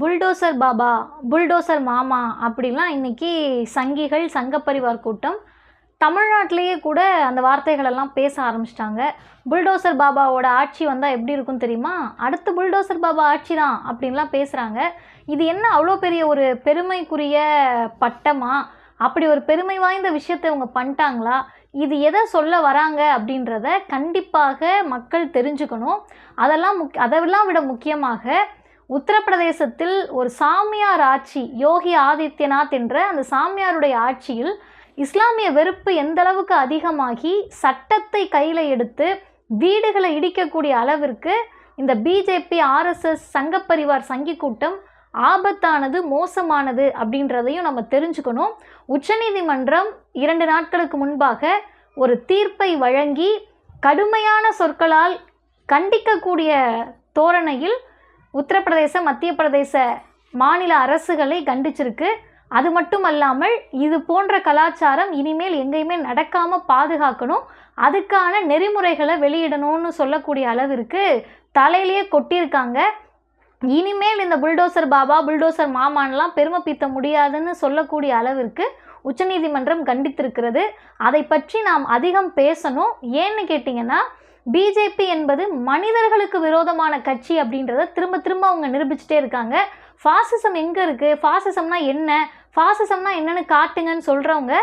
Bulldozer Baba, bulldozer மாமா அப்படிலாம் இன்னைக்கு சங்கிகள், சங்கப்பரிவார் கூட்டம் தமிழ்நாட்டிலேயே கூட அந்த வார்த்தைகளெல்லாம் பேச ஆரம்பிச்சிட்டாங்க. புல்டோசர் பாபாவோட ஆட்சி வந்தால் எப்படி இருக்குன்னு தெரியுமா? அடுத்து புல்டோசர் பாபா ஆட்சி தான் அப்படின்லாம் பேசுகிறாங்க. இது என்ன அவ்வளோ பெரிய ஒரு பெருமைக்குரிய பட்டமா? அப்படி ஒரு பெருமை வாய்ந்த விஷயத்தை இவங்க பண்ணிட்டாங்களா? இது எதை சொல்ல வராங்க அப்படின்றத கண்டிப்பாக மக்கள் தெரிஞ்சுக்கணும். அதெல்லாம் விட முக்கியமாக உத்தரப்பிரதேசத்தில் ஒரு சாமியார் ஆட்சி, யோகி ஆதித்யநாத் என்ற அந்த சாமியாருடைய ஆட்சியில் இஸ்லாமிய வெறுப்பு எந்த அளவுக்கு அதிகமாகி சட்டத்தை கையில் எடுத்து வீடுகளை இடிக்கக்கூடிய அளவிற்கு இந்த பிஜேபி, ஆர்எஸ்எஸ், சங்கப்பரிவார் சங்கி கூட்டம் ஆபத்தானது, மோசமானது அப்படின்றதையும் நம்ம தெரிஞ்சுக்கணும். உச்சநீதிமன்றம் 2 நாட்களுக்கு முன்பாக ஒரு தீர்ப்பை வழங்கி கடுமையான சொற்களால் கண்டிக்கக்கூடிய தோரணையில் உத்தரப்பிரதேச, மத்திய பிரதேச மாநில அரசுகளை கண்டிச்சிருக்கு. அது மட்டும் அல்லாமல் இது போன்ற கலாச்சாரம் இனிமேல் எங்கேயுமே நடக்காமல் பாதுகாக்கணும், அதுக்கான நெறிமுறைகளை வெளியிடணும்னு சொல்லக்கூடிய அளவிற்கு தலையிலேயே கொட்டியிருக்காங்க. இனிமேல் இந்த புல்டோசர் பாபா, புல்டோசர் மாமான்லாம் பெருமை பீத்த முடியாதுன்னு சொல்லக்கூடிய அளவிற்கு உச்சநீதிமன்றம் கண்டித்திருக்கிறது. அதை பற்றி நாம் அதிகம் பேசணும். ஏன்னு கேட்டிங்கன்னா, பிஜேபி என்பது மனிதர்களுக்கு விரோதமான கட்சி அப்படின்றத திரும்ப திரும்ப அவங்க நிரூபிச்சுட்டே இருக்காங்க. ஃபாசிசம் எங்கே இருக்குது, ஃபாசிசம்னா என்ன, ஃபாசிசம்னா என்னன்னு காட்டுங்கன்னு சொல்கிறவங்க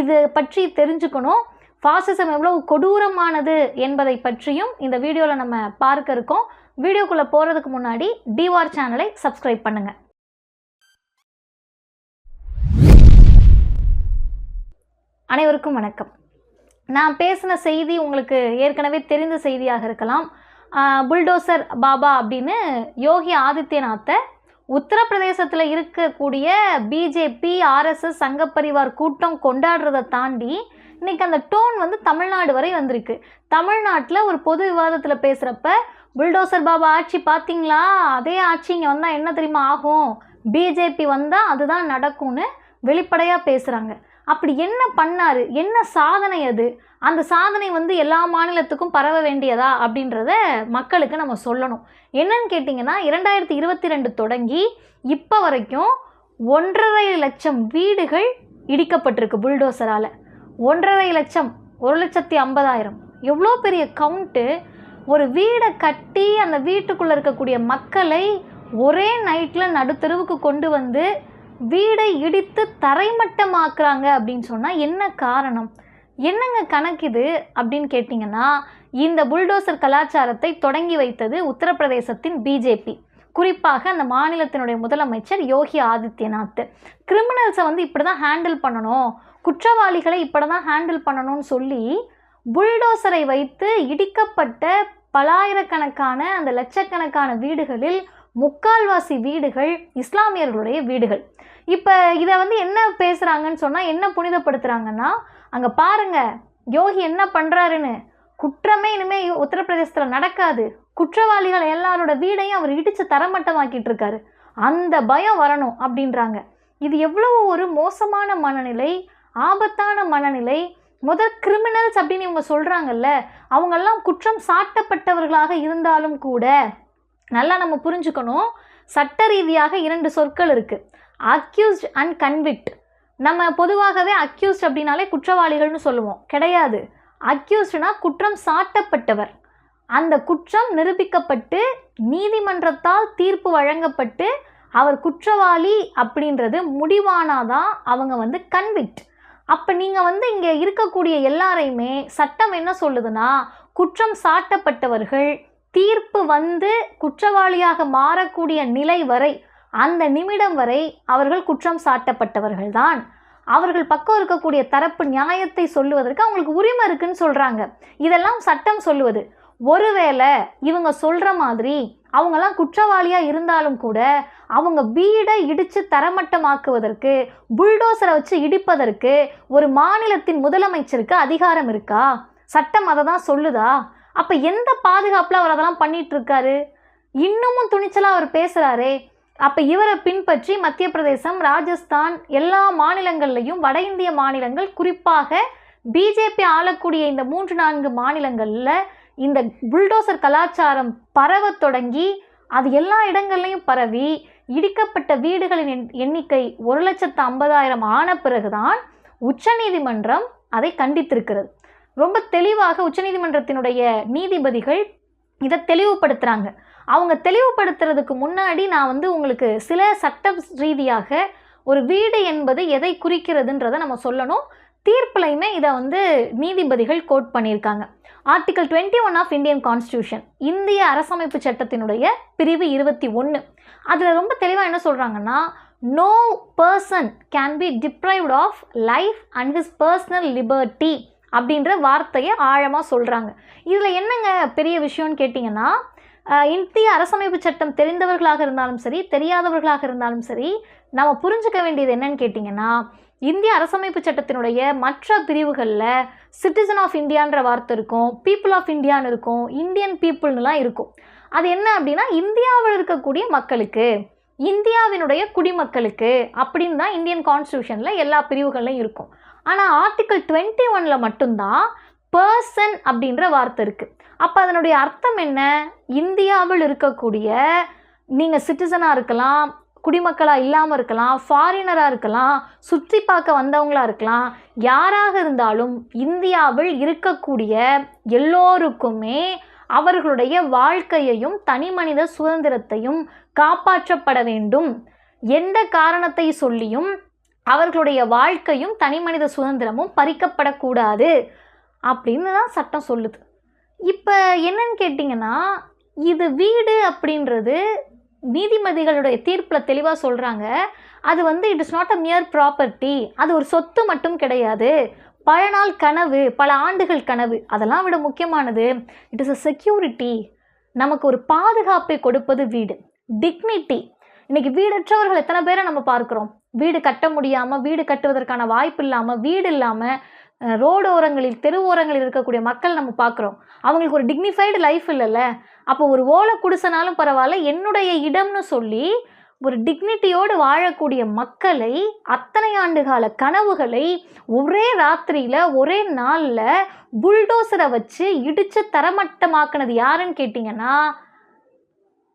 இது பற்றி தெரிஞ்சுக்கணும். ஃபாசிசம் எவ்வளோ கொடூரமானது என்பதை பற்றியும் இந்த வீடியோவில் நம்ம பார்க்க இருக்கோம். வீடியோக்குள்ளே போகிறதுக்கு முன்னாடி டிவார் சேனலை சப்ஸ்கிரைப் பண்ணுங்கள். அனைவருக்கும் வணக்கம். நான் பேசின செய்தி உங்களுக்கு ஏற்கனவே தெரிந்த செய்தியாக இருக்கலாம். புல்டோசர் பாபா அப்படின்னு யோகி ஆதித்யநாத்தை உத்தரப்பிரதேசத்தில் இருக்கக்கூடிய பிஜேபி, ஆர்எஸ்எஸ், சங்கப்பரிவார் கூட்டம் கொண்டாடுறதை தாண்டி இன்றைக்கி அந்த டோன் தமிழ்நாடு வரை வந்திருக்கு. தமிழ்நாட்டில் ஒரு பொது விவாதத்தில் பேசுகிறப்ப புல்டோசர் பாபா ஆட்சி பார்த்தீங்களா, அதே ஆட்சி இங்கே வந்தால் என்ன தெரியுமா ஆகும், பிஜேபி வந்தால் அதுதான் நடக்கும்னு வெளிப்படையாக பேசுகிறாங்க. அப்படி என்ன பண்ணார், என்ன சாதனை அது, அந்த சாதனை எல்லா மாநிலத்துக்கும் பரவ வேண்டியதா அப்படின்றத மக்களுக்கு நம்ம சொல்லணும். என்னன்னு கேட்டிங்கன்னா, 2022 தொடங்கி இப்போ வரைக்கும் 1.5 லட்சம் வீடுகள் இடிக்கப்பட்டிருக்கு புல்டோசரால். 1.5 லட்சம், 1,50,000 எவ்வளோ பெரிய கவுண்ட்டு. ஒரு வீடை கட்டி அந்த வீட்டுக்குள்ளே இருக்கக்கூடிய மக்களை ஒரே நைட்டில் நடுத்தெருவுக்கு கொண்டு வந்து வீடை இடித்து தரைமட்டமாக்குறாங்க அப்படின்னு சொன்னால் என்ன காரணம், என்னங்க கணக்குது அப்படின்னு கேட்டிங்கன்னா, இந்த புல்டோசர் கலாச்சாரத்தை தொடங்கி வைத்தது உத்தரப்பிரதேசத்தின் பிஜேபி, குறிப்பாக அந்த மாநிலத்தினுடைய முதலமைச்சர் யோகி ஆதித்யநாத். கிரிமினல்ஸை இப்படி தான் ஹேண்டில் பண்ணணும், குற்றவாளிகளை இப்படி தான் ஹேண்டில் பண்ணணும்னு சொல்லி புல்டோசரை வைத்து இடிக்கப்பட்ட பலாயிரக்கணக்கான அந்த லட்சக்கணக்கான வீடுகளில் முக்கால்வாசி வீடுகள் இஸ்லாமியர்களுடைய வீடுகள். இப்போ இதை என்ன பேசுகிறாங்கன்னு சொன்னால், என்ன புனிதப்படுத்துகிறாங்கன்னா, அங்கே பாருங்கள் யோகி என்ன பண்ணுறாருன்னு, குற்றமே இனிமேல் உத்தரப்பிரதேசத்தில் நடக்காது, குற்றவாளிகள் எல்லாரோட வீடையும் அவர் இடித்து தரமட்டமாக்கிட்டு இருக்காரு, அந்த பயம் வரணும் அப்படின்றாங்க. இது எவ்வளவு ஒரு மோசமான மனநிலை, ஆபத்தான மனநிலை. முதல் கிரிமினல்ஸ் அப்படின்னு இவங்க சொல்கிறாங்கல்ல, அவங்கெல்லாம் குற்றம் சாட்டப்பட்டவர்களாக இருந்தாலும் கூட நல்லா நம்ம புரிஞ்சுக்கணும். சட்ட ரீதியாக 2 சொற்கள் இருக்குது, அக்யூஸ்ட் அண்ட் கன்விக்ட். நம்ம பொதுவாகவே அக்யூஸ்ட் அப்படின்னாலே குற்றவாளிகள்னு சொல்லுவோம், கிடையாது. அக்யூஸ்ட்னா குற்றம் சாட்டப்பட்டவர். அந்த குற்றம் நிரூபிக்கப்பட்டு நீதிமன்றத்தால் தீர்ப்பு வழங்கப்பட்டு அவர் குற்றவாளி அப்படின்றது முடிவானாதான் அவங்க கன்விக்ட். அப்போ நீங்கள் இங்கே இருக்கக்கூடிய எல்லாரையுமே சட்டம் என்ன சொல்லுதுன்னா, குற்றம் சாட்டப்பட்டவர்கள் தீர்ப்பு குற்றவாளியாக மாறக்கூடிய நிலை வரை, அந்த நிமிடம் வரை அவர்கள் குற்றம் சாட்டப்பட்டவர்கள்தான். அவர்கள் பக்கம் இருக்கக்கூடிய தரப்பு நியாயத்தை சொல்லுவதற்கு அவங்களுக்கு உரிமை இருக்குன்னு சொல்கிறாங்க. இதெல்லாம் சட்டம் சொல்லுவது. ஒருவேளை இவங்க சொல்கிற மாதிரி அவங்கெல்லாம் குற்றவாளியாக இருந்தாலும் கூட அவங்க வீடை இடித்து தரமட்டமாக்குவதற்கு, புல்டோசரை வச்சு இடிப்பதற்கு ஒரு மாநிலத்தின் முதலமைச்சருக்கு அதிகாரம் இருக்கா? சட்டம் அதை தான் சொல்லுதா? அப்போ எந்த பாதுகாப்பில் அவர் அதெல்லாம் பண்ணிகிட்டு இருக்காரு? இன்னமும் துணிச்சலாக அவர் பேசுகிறாரே. அப்போ இவரை பின்பற்றி மத்திய பிரதேசம், ராஜஸ்தான் எல்லா மாநிலங்கள்லையும், வட இந்திய மாநிலங்கள், குறிப்பாக பிஜேபி ஆளக்கூடிய இந்த 3-4 மாநிலங்களில் இந்த புல்டோசர் கலாச்சாரம் பரவ தொடங்கி அது எல்லா இடங்கள்லையும் பரவி இடிக்கப்பட்ட வீடுகளின் எண்ணிக்கை 1,50,000 ஆன பிறகுதான் உச்சநீதிமன்றம் அதை கண்டித்திருக்கிறது. ரொம்ப தெளிவாக உச்சநீதிமன்றத்தினுடைய நீதிபதிகள் இதை தெளிவுபடுத்துகிறாங்க. அவங்க தெளிவுபடுத்துறதுக்கு முன்னாடி நான் உங்களுக்கு சில சட்ட ரீதியாக ஒரு வீடு என்பது எதை குறிக்கிறதுன்றதை நம்ம சொல்லணும். தீர்ப்புலையுமே இதை நீதிபதிகள் கோட் பண்ணியிருக்காங்க. ஆர்டிகல் 21 ஆஃப் இந்தியன் கான்ஸ்டியூஷன், இந்திய அரசமைப்பு சட்டத்தினுடைய பிரிவு 21, அதில் ரொம்ப தெளிவாக என்ன சொல்கிறாங்கன்னா, no person can be deprived of life and his personal liberty அப்படின்ற வார்த்தையை ஆழமாக சொல்கிறாங்க. இதில் என்னங்க பெரிய விஷயம்னு கேட்டிங்கன்னா, இந்திய அரசமைப்பு சட்டம் தெரிந்தவர்களாக இருந்தாலும் சரி, தெரியாதவர்களாக இருந்தாலும் சரி, நம்ம புரிஞ்சுக்க வேண்டியது என்னன்னு கேட்டிங்கன்னா, இந்திய அரசமைப்பு சட்டத்தினுடைய மற்ற பிரிவுகளில் சிட்டிசன் ஆஃப் இந்தியான்ற வார்த்தை இருக்கும், பீப்புள் ஆஃப் இந்தியான்னு இருக்கும், இந்தியன் பீப்புள்னுலாம் இருக்கும். அது என்ன அப்படின்னா, இந்தியாவில் இருக்கக்கூடிய மக்களுக்கு, இந்தியாவினுடைய குடிமக்களுக்கு அப்படின்னு தான் இந்தியன் கான்ஸ்டியூஷனில் எல்லா பிரிவுகள்லையும் இருக்கும். ஆனால் ஆர்டிகல் 21 மட்டும்தான் பர்சன் அப்படின்ற வார்த்தை இருக்குது. அப்போ அதனுடைய அர்த்தம் என்ன? இந்தியாவில் இருக்கக்கூடிய நீங்கள் சிட்டிசனாக இருக்கலாம், குடிமக்களாக இல்லாமல் இருக்கலாம், ஃபாரினராக இருக்கலாம், சுற்றி பார்க்க வந்தவங்களாக இருக்கலாம், யாராக இருந்தாலும் இந்தியாவில் இருக்கக்கூடிய எல்லோருக்குமே அவர்களுடைய வாழ்க்கையையும் தனி மனித சுதந்திரத்தையும் காப்பாற்றப்பட வேண்டும். எந்த காரணத்தை சொல்லியும் அவர்களுடைய வாழ்க்கையும் தனி மனித சுதந்திரமும் பறிக்கப்படக்கூடாது அப்படின்னு தான் சட்டம் சொல்லுது. இப்போ என்னன்னு கேட்டிங்கன்னா, இது வீடு அப்படின்றது நீதிபதிகளுடைய தீர்ப்பில் தெளிவாக சொல்கிறாங்க. அது it is not a mere property, அது ஒரு சொத்து மட்டும் கிடையாது, பல நாள் கனவு, பல ஆண்டுகள் கனவு. அதெல்லாம் விட முக்கியமானது, இட் இஸ் அ செக்யூரிட்டி. நமக்கு ஒரு பாதுகாப்பை கொடுப்பது வீடு, டிக்னிட்டி. இன்றைக்கி வீடற்றவர்கள் எத்தனை பேரை நம்ம பார்க்குறோம். வீடு கட்ட முடியாமல், வீடு கட்டுவதற்கான வாய்ப்பு இல்லாமல், வீடு இல்லாமல் ரோடு ஓரங்களில், தெரு ஓரங்களில் இருக்கக்கூடிய மக்கள் நம்ம பார்க்குறோம். அவங்களுக்கு ஒரு டிக்னிஃபைடு லைஃப் இல்லைல்ல. அப்போ ஒரு ஓலை குடிசனாலும் பரவாயில்ல, என்னுடைய இடம்னு சொல்லி ஒரு டிக்னிட்டியோடு வாழக்கூடிய மக்களை, அத்தனை ஆண்டுகால கனவுகளை ஒரே ராத்திரியில், ஒரே நாளில் புல்டோசரை வச்சு இடித்து தரமட்டமாக்குனது யாருன்னு கேட்டிங்கன்னா,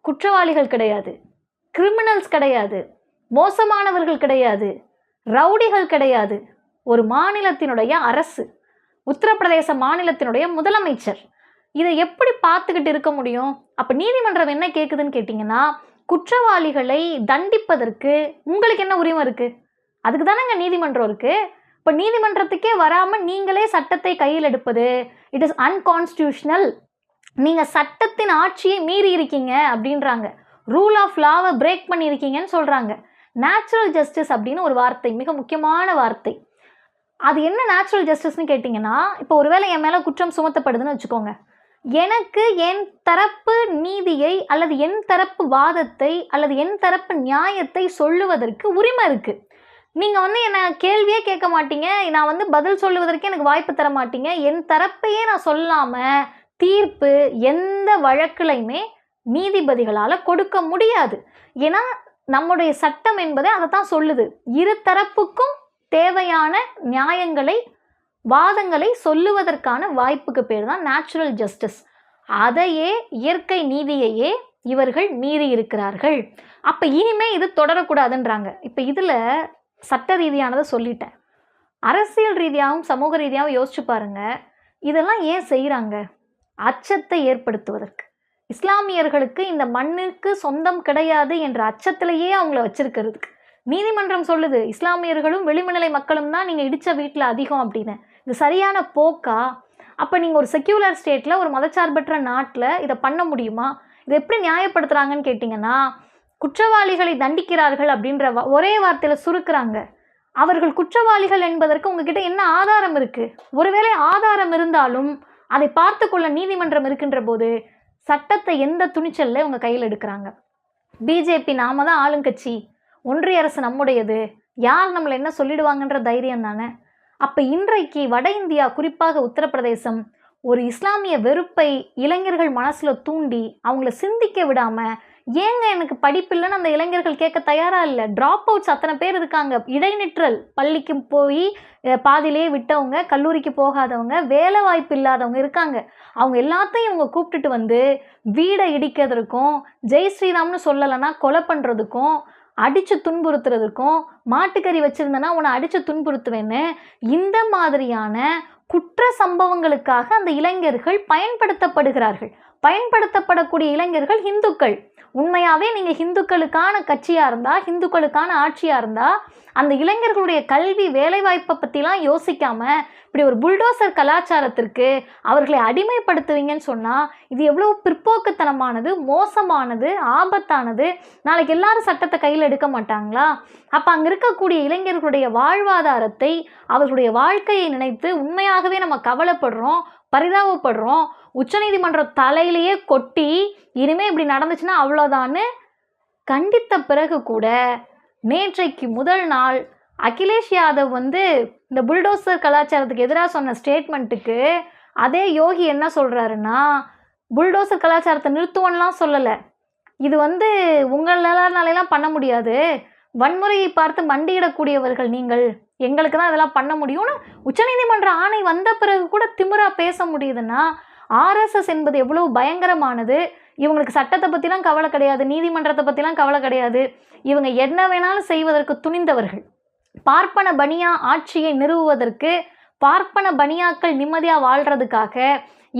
குற்றவாளிகள் கிடையாது, கிரிமினல்ஸ் கிடையாது, மோசமானவர்கள் கிடையாது, ரவுடிகள் கிடையாது, ஒரு மாநிலத்தினுடைய அரசு, உத்தரப்பிரதேச மாநிலத்தினுடைய முதலமைச்சர். இதை எப்படி பார்த்துக்கிட்டு இருக்க முடியும்? அப்போ நீதிமன்றம் என்ன கேட்குதுன்னு கேட்டிங்கன்னா, குற்றவாளிகளை தண்டிப்பதற்கு உங்களுக்கு என்ன உரிமை இருக்குது? அதுக்கு தானேங்க நீதிமன்றம் இருக்குது. இப்போ நீதிமன்றத்துக்கே வராமல் நீங்களே சட்டத்தை கையில் எடுப்பது இட் இஸ் அன்கான்ஸ்டியூஷனல். நீங்கள் சட்டத்தின் ஆட்சியை மீறி இருக்கீங்க அப்படின்றாங்க. ரூல் ஆஃப் லாவை பிரேக் பண்ணியிருக்கீங்கன்னு சொல்கிறாங்க. நேச்சுரல் ஜஸ்டிஸ் அப்படின்னு ஒரு வார்த்தை, மிக முக்கியமான வார்த்தை. அது என்ன நேச்சுரல் ஜஸ்டிஸ்ன்னு கேட்டிங்கன்னா, இப்போ ஒருவேளை என் மேலே குற்றம் சுமத்தப்படுதுன்னு வச்சுக்கோங்க, எனக்கு என் தரப்பு நீதியை அல்லது என் தரப்பு வாதத்தை அல்லது என் தரப்பு நியாயத்தை சொல்லுவதற்கு உரிமை இருக்குது. நீங்கள் என்னை கேள்வியே கேட்க மாட்டீங்க, நான் பதில் சொல்லுவதற்கு எனக்கு வாய்ப்பு தர மாட்டீங்க. என் தரப்பையே நான் சொல்லாமல் தீர்ப்பு எந்த வழக்குலையுமே நீதிபதிகளால் கொடுக்க முடியாது. ஏன்னா நம்முடைய சட்டம் என்பதை அதை தான் சொல்லுது. இரு தரப்புக்கும் தேவையான நியாயங்களை, வாதங்களை சொல்லுவதற்கான வாய்ப்புக்கு பேர் தான் நேச்சுரல் ஜஸ்டிஸ். அதையே, இயற்கை நீதியையே இவர்கள் மீறி இருக்கிறார்கள். அப்போ இனிமே இது தொடரக்கூடாதுன்றாங்க. இப்போ இதில் சட்ட ரீதியானதை சொல்லிட்டேன். அரசியல் ரீதியாகவும் சமூக ரீதியாகவும் யோசிச்சு பாருங்க, இதெல்லாம் ஏன் செய்கிறாங்க? அச்சத்தை ஏற்படுத்துவதற்கு. இஸ்லாமியர்களுக்கு இந்த மண்ணுக்கு சொந்தம் கிடையாது என்ற அச்சத்திலேயே அவங்கள வச்சிருக்கிறதுக்கு. நீதிமன்றம் சொல்லுது, இஸ்லாமியர்களும் விளிம்புநிலை மக்களும் தான் நீங்கள் இடித்த வீட்டில் அதிகம் அப்படின்னு. இது சரியான போக்கா? அப்போ நீங்கள் ஒரு செக்யூலர் ஸ்டேட்டில், ஒரு மதச்சார்பற்ற நாட்டில் இதை பண்ண முடியுமா? இதை எப்படி நியாயப்படுத்துகிறாங்கன்னு கேட்டிங்கன்னா, குற்றவாளிகளை தண்டிக்கிறார்கள் அப்படின்ற ஒரே வார்த்தையில் சுருக்குறாங்க. அவர்கள் குற்றவாளிகள் என்பதற்கு உங்ககிட்ட என்ன ஆதாரம் இருக்குது? ஒருவேளை ஆதாரம் இருந்தாலும் அதை பார்த்து கொள்ள நீதிமன்றம் இருக்கின்ற போது சட்டத்தை எந்த துணிச்சலில் உங்கள் கையில் எடுக்கிறாங்க? பிஜேபி நாம தான் ஆளுங்கட்சி, ஒன்றிய அரசு நம்முடையது, யார் நம்மளை என்ன சொல்லிடுவாங்கன்ற தைரியம் தானே. அப்போ இன்றைக்கு வட இந்தியா, குறிப்பாக உத்தரப்பிரதேசம், ஒரு இஸ்லாமிய வெறுப்பை இளைஞர்கள் மனசில் தூண்டி அவங்கள சிந்திக்க விடாமல் ஏங்க எனக்கு படிப்பு இல்லைன்னு அந்த இளைஞர்கள் கேட்க தயாராக இல்லை. ட்ராப் அவுட்ஸ் அத்தனை பேர் இருக்காங்க. இடைநிற்றல், பள்ளிக்கு போய் பாதியிலேயே விட்டவங்க, கல்லூரிக்கு போகாதவங்க, வேலை வாய்ப்பு இல்லாதவங்க இருக்காங்க. அவங்க எல்லாத்தையும் இவங்க கூப்பிட்டுட்டு வந்து வீடை இடிக்கிறதுக்கும், ஜெய் ஸ்ரீராம்னு சொல்லலைன்னா கொலை பண்ணுறதுக்கும், அடித்து துன்புறுத்துறதுக்கும், மாட்டுக்கறி வச்சுருந்தேன்னா உன்னை அடித்து துன்புறுத்துவேன்னு இந்த மாதிரியான குற்ற சம்பவங்களுக்காக அந்த இளைஞர்கள் பயன்படுத்தப்படுகிறார்கள். பயன்படுத்தப்படக்கூடிய இளைஞர்கள் இந்துக்கள். உண்மையாகவே நீங்கள் இந்துக்களுக்கான கட்சியாக இருந்தால், இந்துக்களுக்கான ஆட்சியாக இருந்தால், அந்த இளைஞர்களுடைய கல்வி வேலைவாய்ப்பை பற்றிலாம் யோசிக்காமல் இப்படி ஒரு புல்டோசர் கலாச்சாரத்திற்கு அவர்களை அடிமைப்படுத்துவீங்கன்னு சொன்னால் இது எவ்வளோ பிற்போக்குத்தனமானது, மோசமானது, ஆபத்தானது. நாளைக்கு எல்லாரும் சட்டத்தை கையில் எடுக்க மாட்டாங்களா? அப்போ அங்கே இருக்கக்கூடிய இளைஞர்களுடைய வாழ்வாதாரத்தை, அவர்களுடைய வாழ்க்கையை நினைத்து உண்மையாகவே நம்ம கவலைப்படுறோம், பரிதாபப்படுறோம். உச்சநீதிமன்றம் தலையிலேயே கொட்டி இனிமேல் இப்படி நடந்துச்சுன்னா அவ்வளோதான்னு கண்டித்த பிறகு கூட நேற்றைக்கு முதல் நாள் அகிலேஷ் யாதவ் இந்த புல்டோசர் கலாச்சாரத்துக்கு எதிராக சொன்ன ஸ்டேட்மெண்ட்டுக்கு அதே யோகி என்ன சொல்கிறாருன்னா, புல்டோசர் கலாச்சாரத்தை நிறுத்துவோன்னெலாம் சொல்லலை. இது உங்களாலலாம் பண்ண முடியாது, வன்முறையை பார்த்து மண்டியிடக்கூடியவர்கள் நீங்கள், எங்களுக்கு தான் இதெல்லாம் பண்ண முடியும்னு உச்சநீதிமன்ற ஆணை வந்த பிறகு கூட திமிரா பேச முடியுதுன்னா ஆர்எஸ்எஸ் என்பது எவ்வளோ பயங்கரமானது. இவங்களுக்கு சட்டத்தை பற்றிலாம் கவலை கிடையாது, நீதிமன்றத்தை பற்றிலாம் கவலை கிடையாது. இவங்க என்ன வேணாலும் செய்வதற்கு துணிந்தவர்கள். பார்ப்பன பனியா ஆட்சியை நிறுவுவதற்கு, பார்ப்பன பனியாக்கள் நிம்மதியாக வாழ்கிறதுக்காக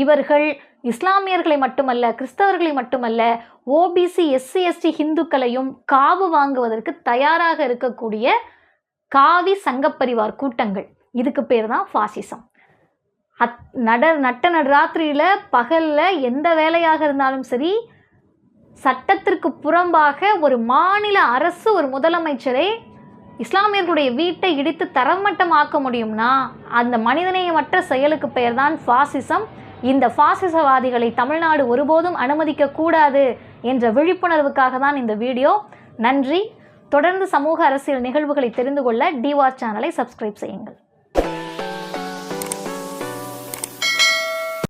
இவர்கள் இஸ்லாமியர்களை மட்டுமல்ல, கிறிஸ்தவர்களை மட்டுமல்ல, ஓபிசி, எஸ்சி, எஸ்டி ஹிந்துக்களையும் காவு வாங்குவதற்கு தயாராக இருக்கக்கூடிய காவி சங்கப்பரிவார் கூட்டங்கள். இதுக்கு பேர் தான் ஃபாசிசம். நட்ட நடுராத்திரியில் பகலில் எந்த வேலையாக இருந்தாலும் சரி, சட்டத்திற்கு புறம்பாக ஒரு மாநில அரசு, ஒரு முதலமைச்சரை இஸ்லாமியர்களுடைய வீட்டை இடித்து தரமட்டமாக்க முடியும்னா அந்த மனிதநேயமற்ற செயலுக்கு பெயர் தான் ஃபாசிசம். இந்த ஃபாசிசவாதிகளை தமிழ்நாடு ஒருபோதும் அனுமதிக்கக்கூடாது என்ற விழிப்புணர்வுக்காக தான் இந்த வீடியோ. நன்றி. தொடர்ந்து சமூக அரசியல் நிகழ்வுகளை தெரிந்து கொள்ள டிவார் சேனலை சப்ஸ்கிரைப் செய்யுங்கள்.